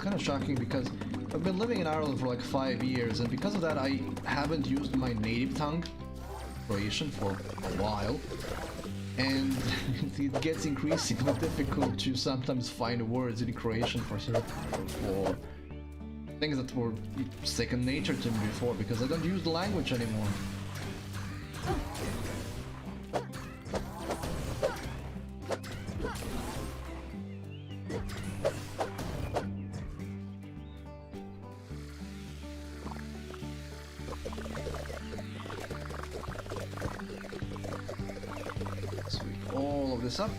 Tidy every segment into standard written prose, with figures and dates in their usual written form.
kind of shocking because I've been living in Ireland for like 5 years, and because of that I haven't used my native tongue, Croatian, for a while. And it gets increasingly difficult to sometimes find words in Croatian for things that were second nature to me before, because I don't use the language anymore. Sweep all of this up.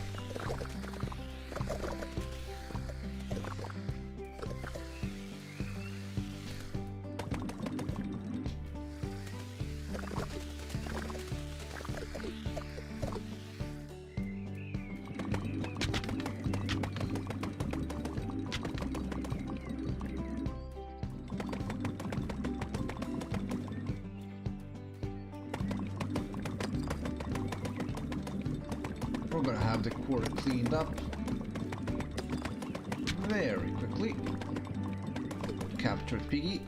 We're gonna have the quarter cleaned up very quickly. Captured piggy.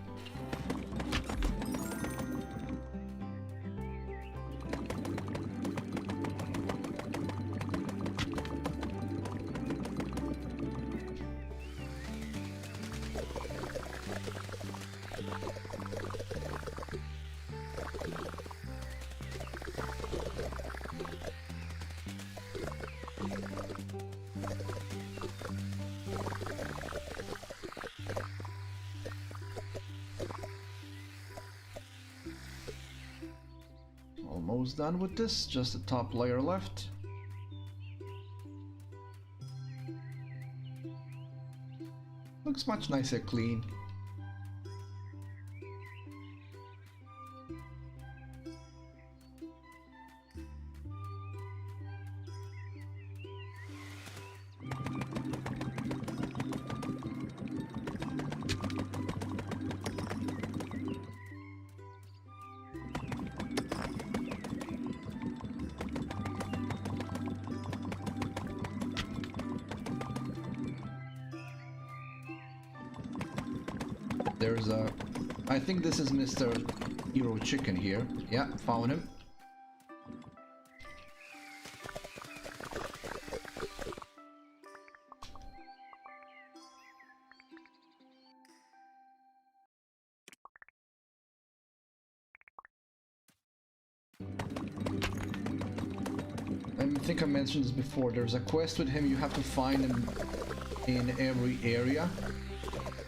Almost done with this, just the top layer left. Looks much nicer clean. There's a... I think this is Mr. Hero Chicken here. Yeah, found him. I think I mentioned this before. There's a quest with him. You have to find him in every area.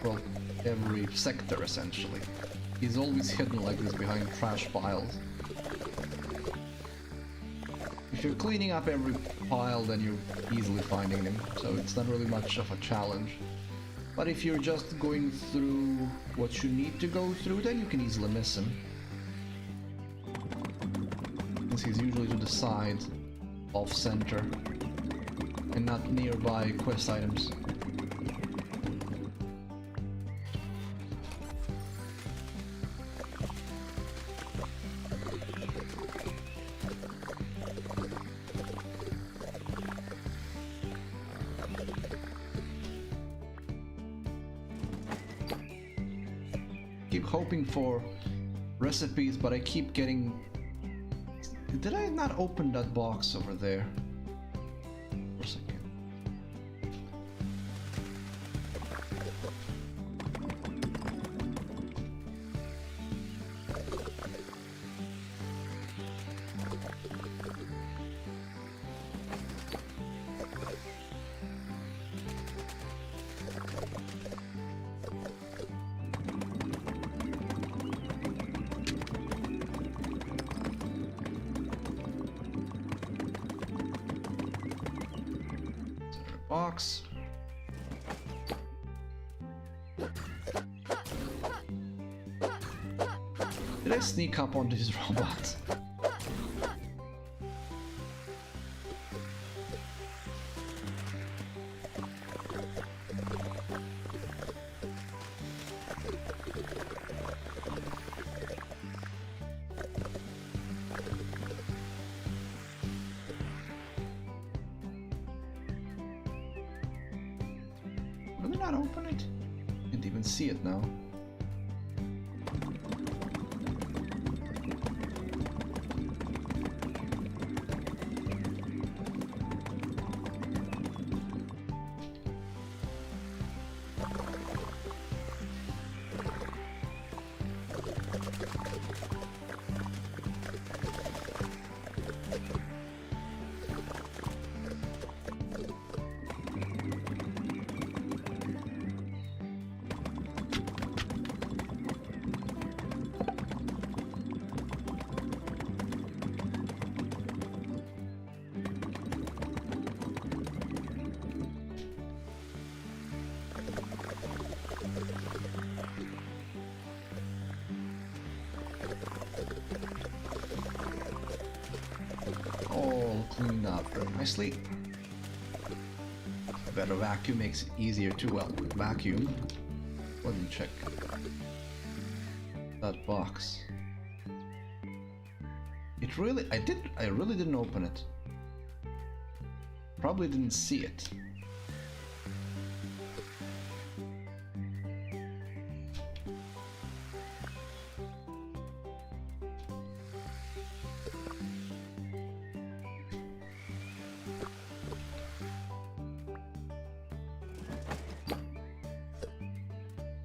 Well, every sector essentially. He's always hidden like this behind trash piles. If you're cleaning up every pile, then you're easily finding him, so it's not really much of a challenge. But if you're just going through what you need to go through, then you can easily miss him. Since he's usually to the side, off center, and not nearby quest items. Keep hoping for recipes, but I keep getting... Did I not open that box over there? For a second. Box. Did I sneak up on these robots? Will they not open it? even see it now. All cleaned up very nicely. Better vacuum makes it easier too. Well, vacuum. Let me check that box. It really, I really didn't open it. Probably didn't see it.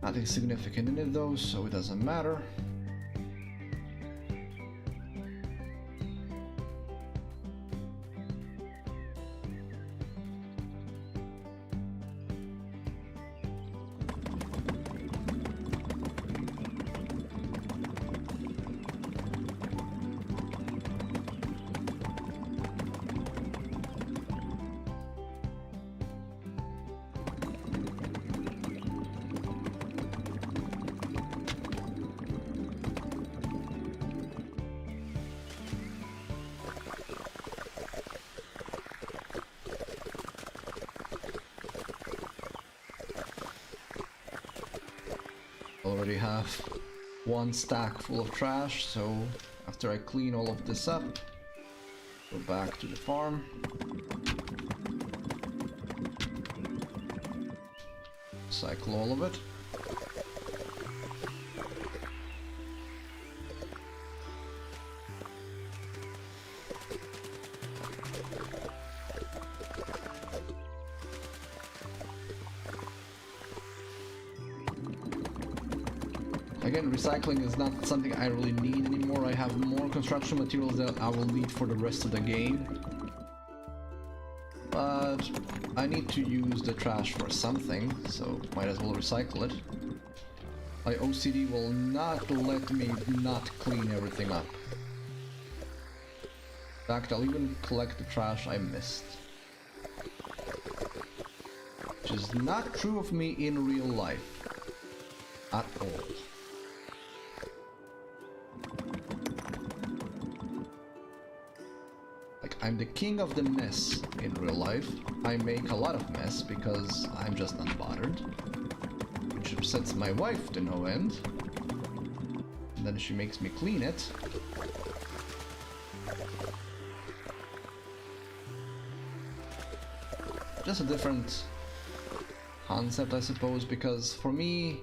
Nothing significant in it though, so it doesn't matter. Already have one stack full of trash, so after I clean all of this up, go back to the farm. Cycle all of it. Again, recycling is not something I really need anymore. I have more construction materials that I will need for the rest of the game. But I need to use the trash for something, so might as well recycle it. My OCD will not let me not clean everything up. In fact, I'll even collect the trash I missed. Which is not true of me in real life. At all. I'm the king of the mess in real life. I make a lot of mess because I'm just not bothered. Which upsets my wife to no end. And then she makes me clean it. Just a different concept, I suppose, because for me,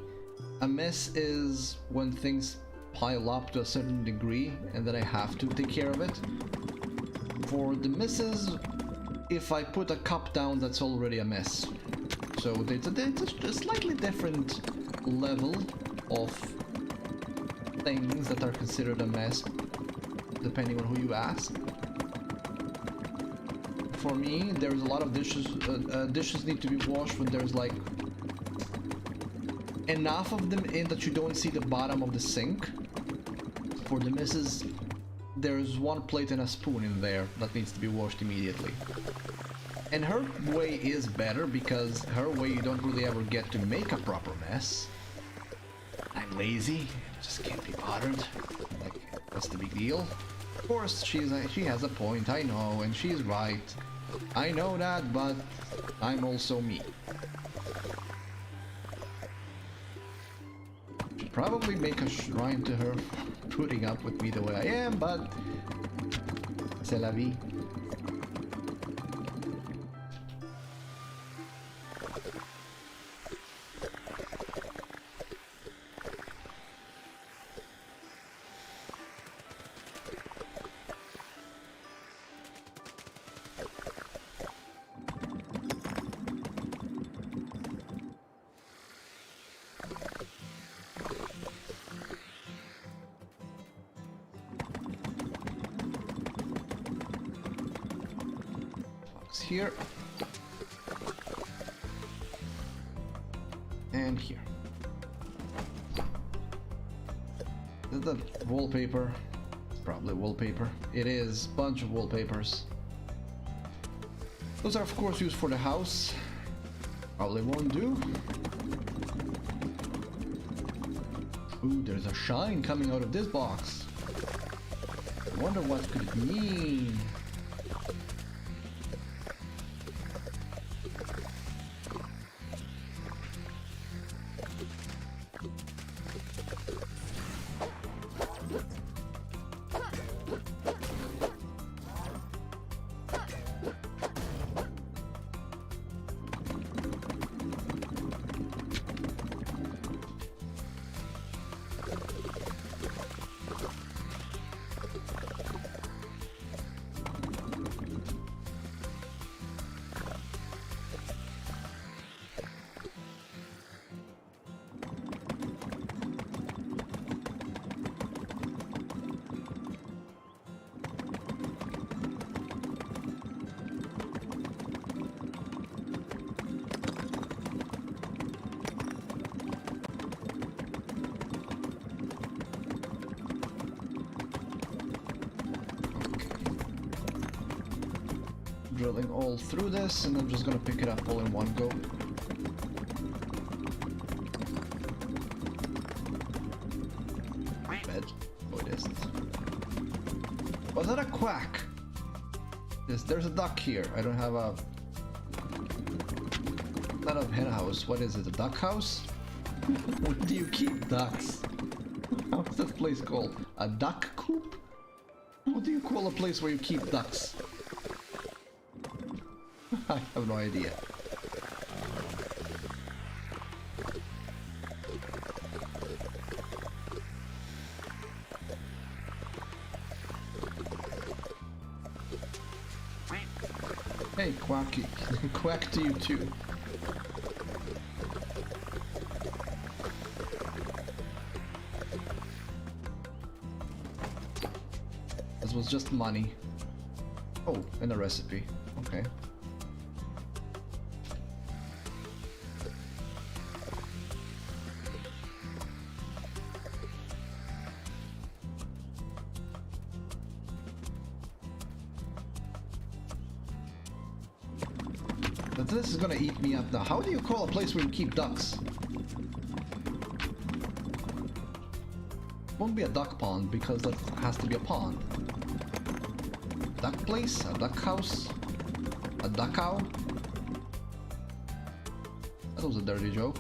a mess is when things pile up to a certain degree and then I have to take care of it. For the messes, if I put a cup down, that's already a mess. So it's a slightly different level of things that are considered a mess, depending on who you ask. For me, there's a lot of dishes. Dishes need to be washed when there's like enough of them in that you don't see the bottom of the sink. For the messes, there's one plate and a spoon in there that needs to be washed immediately. And her way is better because her way you don't really ever get to make a proper mess. I'm lazy, just can't be bothered. Like, what's the big deal? Of course, she has a point, I know, and she's right. I know that, but I'm also me. Should probably make a shrine to her putting up with me the way I am, but c'est la vie. here. And here. Is that wallpaper? It's probably wallpaper. It is. Bunch of wallpapers. Those are of course used for the house. Probably won't do. Ooh, there's a shine coming out of this box. I wonder what could it mean. Drilling all through this, and I'm just gonna pick it up all in one go. Bed? Oh, it isn't. Was that a quack? There's a duck here. I don't have a... Not a hen house. What is it? A duck house? Where do you keep ducks? How's that place called? A duck coop? What do you call a place where you keep ducks? I have no idea. Hey, Quacky. Quack to you too. This was just money. Oh, and a recipe. Okay. This is gonna eat me up now. How do you call a place where you keep ducks? Won't be a duck pond because that has to be a pond. Duck place? A duck house? A duck cow? That was a dirty joke.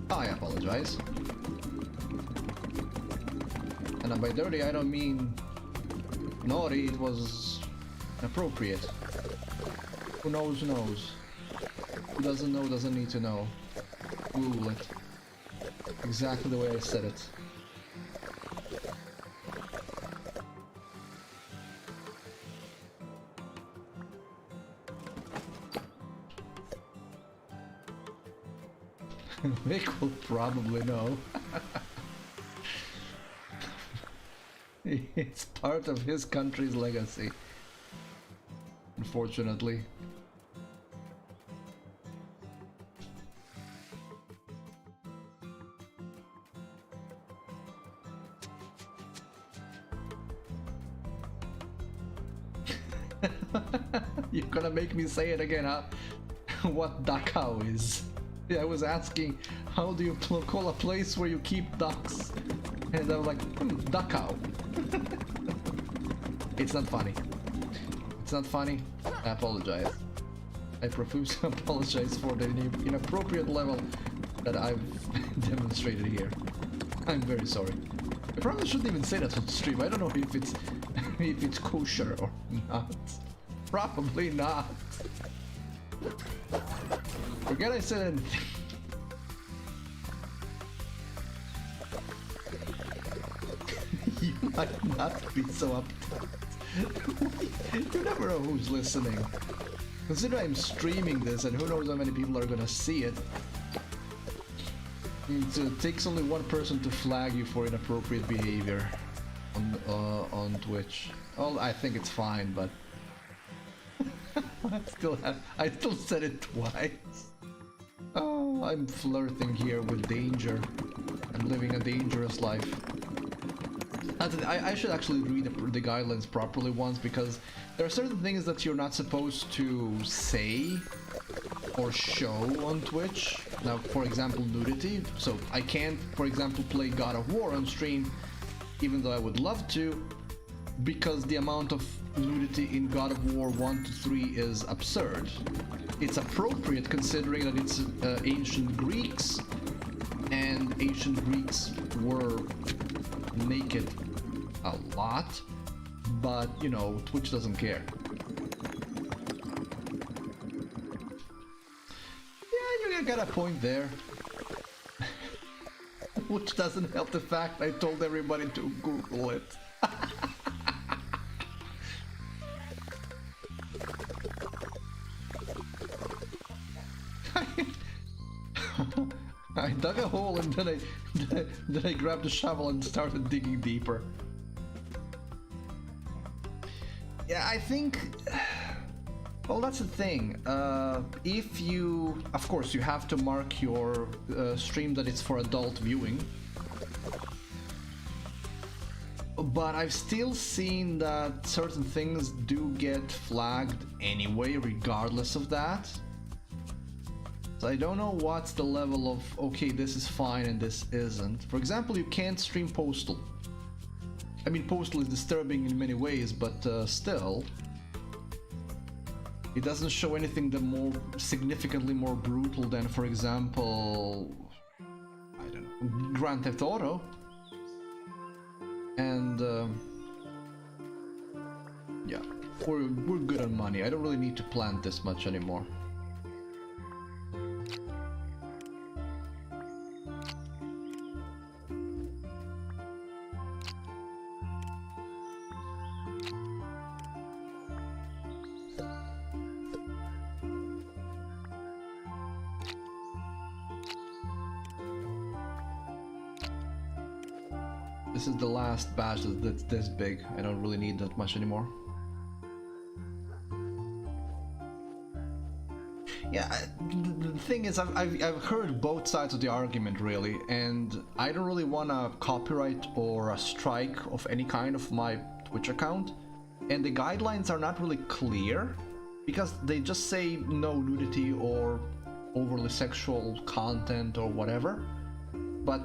I apologize. And by dirty I don't mean naughty, it was inappropriate. Who knows knows. Who doesn't know doesn't need to know. Google it. Exactly the way I said it. Vic will probably know. It's part of his country's legacy. Unfortunately. You're gonna make me say it again, huh? What Dachau is. I was asking, how do you call a place where you keep ducks? And I was like, Dachau. It's not funny. It's not funny. I apologize. I profusely apologize for the inappropriate level that I've demonstrated here. I'm very sorry. I probably shouldn't even say that on stream. I don't know if it's kosher or not. Probably not. Forget I said anything. You might not be so uptight. You never know who's listening. Consider I'm streaming this and who knows how many people are gonna see it. It takes only one person to flag you for inappropriate behavior on Twitch. Well, I think it's fine, but I still said it twice. Oh, I'm flirting here with danger. I'm living a dangerous life. I should actually read the guidelines properly once, because there are certain things that you're not supposed to say or show on Twitch. Now, for example, nudity. So I can't, for example, play God of War on stream, even though I would love to, because the amount of nudity in God of War 1 to 3 is absurd. It's appropriate considering that it's ancient Greeks, and ancient Greeks were naked a lot, but you know, Twitch doesn't care. Yeah, you got a point there. Which doesn't help the fact I told everybody to Google it. I dug a hole and then I grabbed a shovel and started digging deeper. Yeah, I think... Well, that's the thing. If you... Of course, you have to mark your stream that it's for adult viewing. But I've still seen that certain things do get flagged anyway, regardless of that. So I don't know what's the level of, okay, this is fine and this isn't. For example, you can't stream Postal. I mean, Postal is disturbing in many ways, but still... It doesn't show anything that more significantly more brutal than, for example, I don't know, Grand Theft Auto. And yeah, we're good on money. I don't really need to plant this much anymore. This is the last batch that's this big. I don't really need that much anymore. Yeah, the thing is, I've heard both sides of the argument, really, and I don't really want a copyright or a strike of any kind of my Twitch account, and the guidelines are not really clear, because they just say no nudity or overly sexual content or whatever, but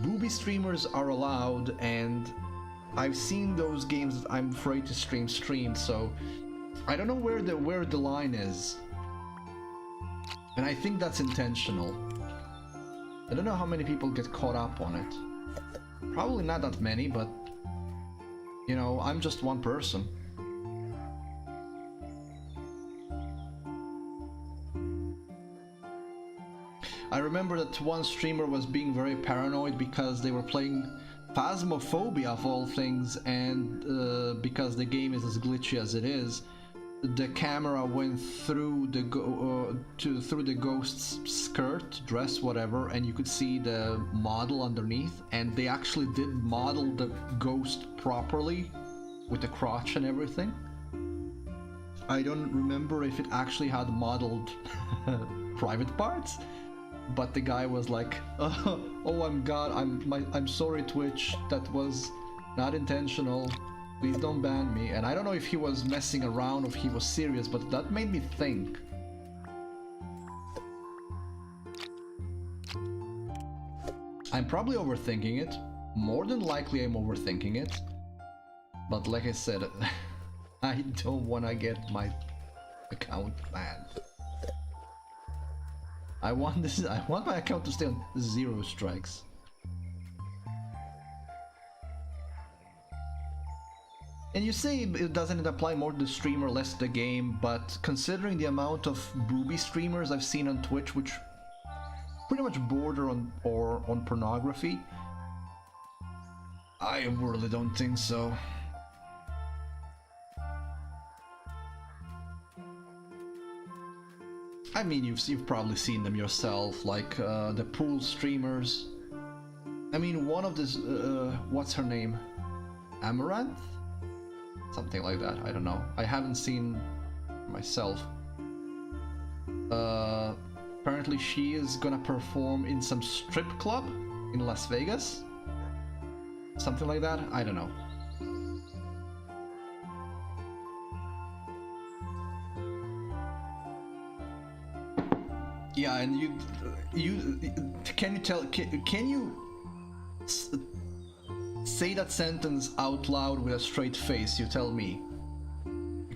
booby streamers are allowed, and I've seen those games that I'm afraid to stream, so I don't know where the line is. And I think that's intentional. I don't know how many people get caught up on it. Probably not that many, but you know, I'm just one person. I remember that one streamer was being very paranoid because they were playing Phasmophobia of all things, and because the game is as glitchy as it is, the camera went through the through the ghost's skirt, dress, whatever, and you could see the model underneath, and they actually did model the ghost properly with the crotch and everything. I don't remember if it actually had modeled private parts, but the guy was like, I'm sorry, Twitch, that was not intentional. Please don't ban me. And I don't know if he was messing around or if he was serious, but that made me think. I'm probably overthinking it. More than likely I'm overthinking it. But like I said, I don't want to get my account banned. I want my account to stay on 0 strikes. And you say it doesn't apply more to the streamer, less to the game, but considering the amount of booby streamers I've seen on Twitch, which pretty much border on pornography, I really don't think so. I mean, you've probably seen them yourself, like the pool streamers. I mean, one of this, what's her name? Amaranth? Something like that, I don't know. I haven't seen myself. Apparently she is gonna perform in some strip club in Las Vegas. Something like that, I don't know. Yeah, and you can you say that sentence out loud with a straight face? You tell me.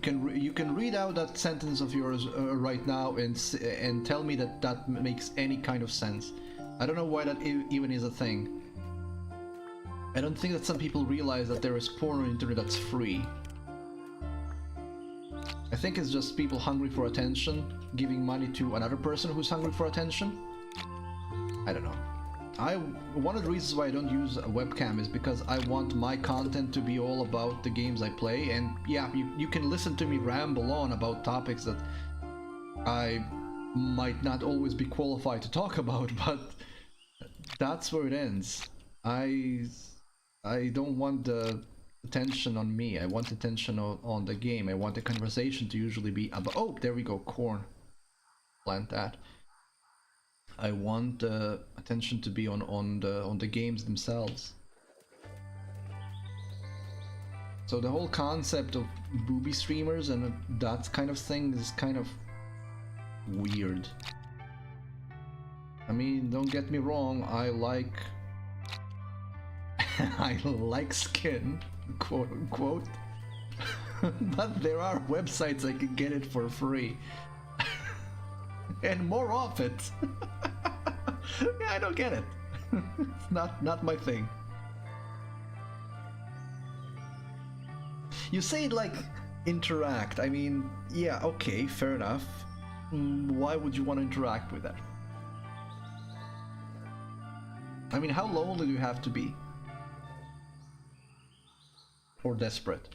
You can read out that sentence of yours right now and tell me that that makes any kind of sense. I don't know why that even is a thing. I don't think that some people realize that there is porn on the internet that's free. I think it's just people hungry for attention, giving money to another person who's hungry for attention. I don't know. One of the reasons why I don't use a webcam is because I want my content to be all about the games I play, and yeah, you can listen to me ramble on about topics that I might not always be qualified to talk about, but that's where it ends. I don't want the attention on me. I want attention on the game. I want the conversation to usually be about... Oh, there we go, corn. Plant that. I want attention to be on the games themselves. So the whole concept of booby streamers and that kind of thing is kind of weird. I mean, don't get me wrong, I like I like skin, quote unquote. But there are websites I can get it for free. And more of it. Yeah, I don't get it. It's not my thing. You say it like interact. I mean, yeah, okay, fair enough. Why would you want to interact with that? I mean, how lonely do you have to be? Or desperate?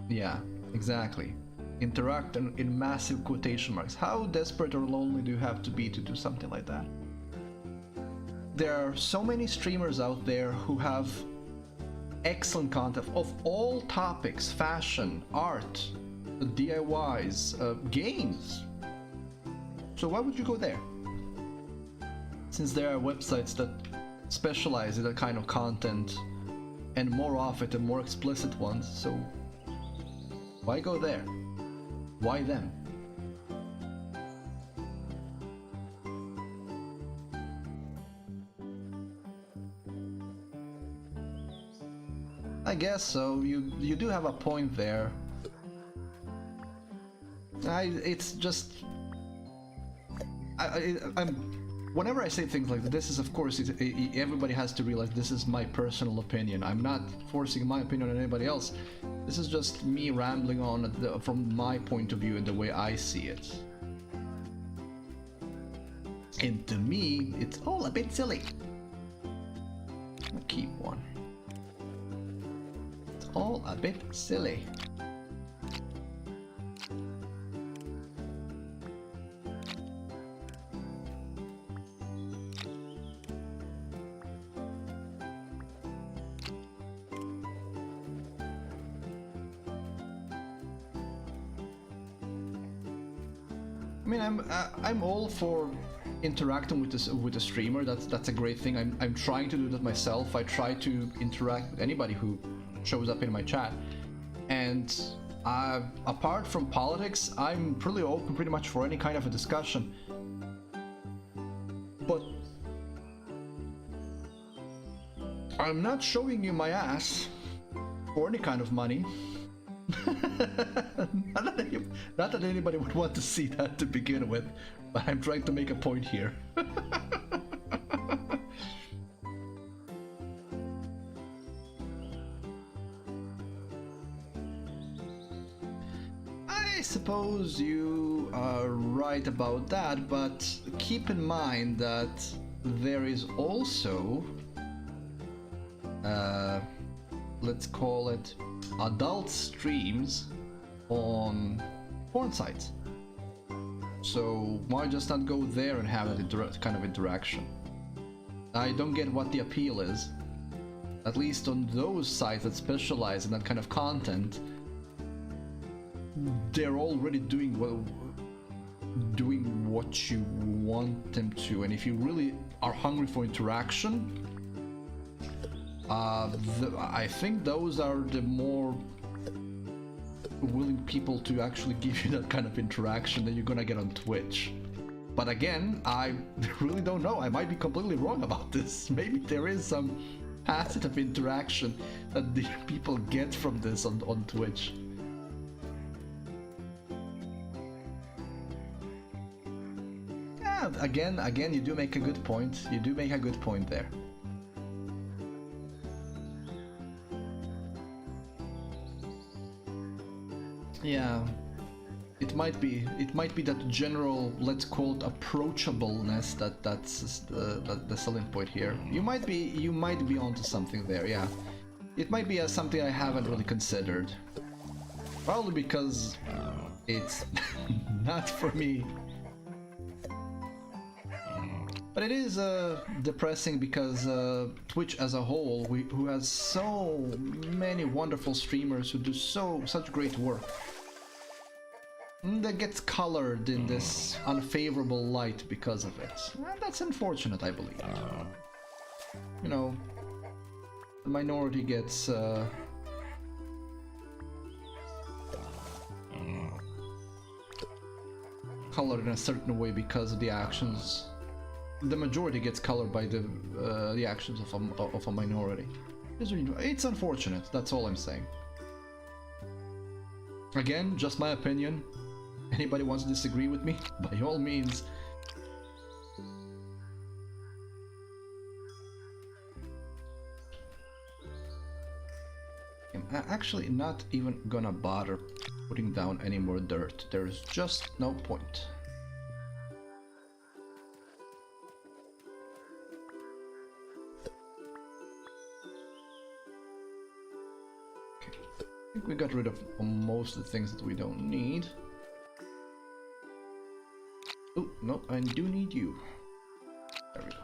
Yeah, exactly. Interact in massive quotation marks. How desperate or lonely do you have to be to do something like that? There are so many streamers out there who have excellent content of all topics: fashion, art, DIYs, games. So why would you go there? Since there are websites that specialize in that kind of content, and more of it and more explicit ones, so why go there? Why them? I guess so. You do have a point there. It's just I'm whenever I say things like this is, of course, everybody has to realize this is my personal opinion. I'm not forcing my opinion on anybody else. This is just me rambling on from my point of view and the way I see it. And to me, it's all a bit silly. I'll keep one. It's all a bit silly. I mean, I'm all for interacting with the streamer. That's a great thing. I'm trying to do that myself. I try to interact with anybody who shows up in my chat. And apart from politics, I'm pretty open pretty much for any kind of a discussion. But I'm not showing you my ass for any kind of money. Not that anybody would want to see that to begin with, but I'm trying to make a point here. I suppose you are right about that, but keep in mind that there is also, let's call it, adult streams on porn sites. So why just not go there and have that kind of interaction? I don't get what the appeal is. At least on those sites that specialize in that kind of content, they're already doing what you want them to, and if you really are hungry for interaction, I think those are the more willing people to actually give you that kind of interaction that you're gonna get on Twitch. But again, I really don't know. I might be completely wrong about this. Maybe there is some positive interaction that the people get from this on Twitch. Yeah, again, you do make a good point. You do make a good point there. Yeah, it might be that general, let's call it approachableness that's the selling point here. You might be onto something there. Yeah, it might be something I haven't really considered. Probably because it's not for me. But it is depressing because Twitch as a whole, who has so many wonderful streamers who do such great work, that gets colored in this unfavorable light because of it. And that's unfortunate, I believe. You know, the minority gets colored in a certain way because of the actions. The majority gets colored by the actions of a minority. It's unfortunate, that's all I'm saying. Again, just my opinion. Anybody wants to disagree with me, by all means. I'm actually not even gonna bother putting down any more dirt. There's just no point. Okay, I think we got rid of most of the things that we don't need. Oh, no, I do need you. There we go.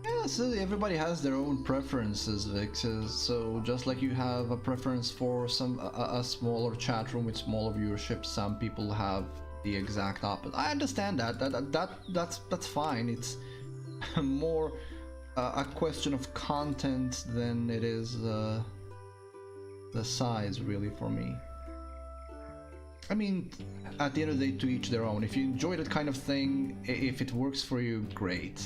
Yeah, so everybody has their own preferences, Vic. So just like you have a preference for a smaller chat room with smaller viewership, some people have the exact opposite. I understand that. That's fine. It's more a question of content than it is the size, really, for me. I mean, at the end of the day, to each their own. If you enjoy that kind of thing, if it works for you, great.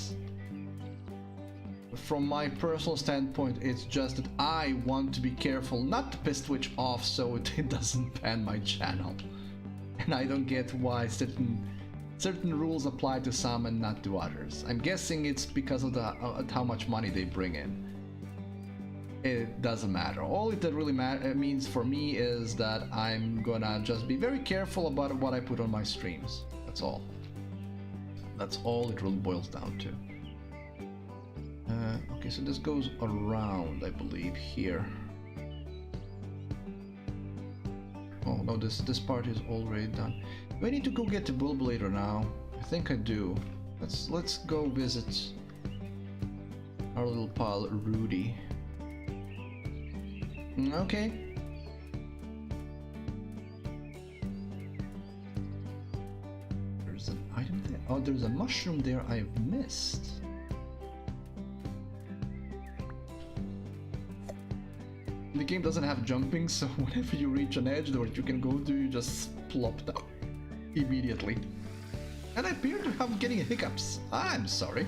From my personal standpoint, it's just that I want to be careful not to piss Twitch off so it doesn't ban my channel. And I don't get why certain rules apply to some and not to others. I'm guessing it's because of how much money they bring in. It doesn't matter. All it really means for me is that I'm gonna just be very careful about what I put on my streams. That's all. That's all it really boils down to. Okay, so this goes around, I believe, here. Oh no, this part is already done. Do I need to go get the Bulbulator now? I think I do. Let's go visit our little pal Rudy. Okay. There's an item there. Oh, there's a mushroom there I've missed. The game doesn't have jumping, so whenever you reach an edge that you can go to, you just plop down immediately. And I appear to have getting hiccups. I'm sorry.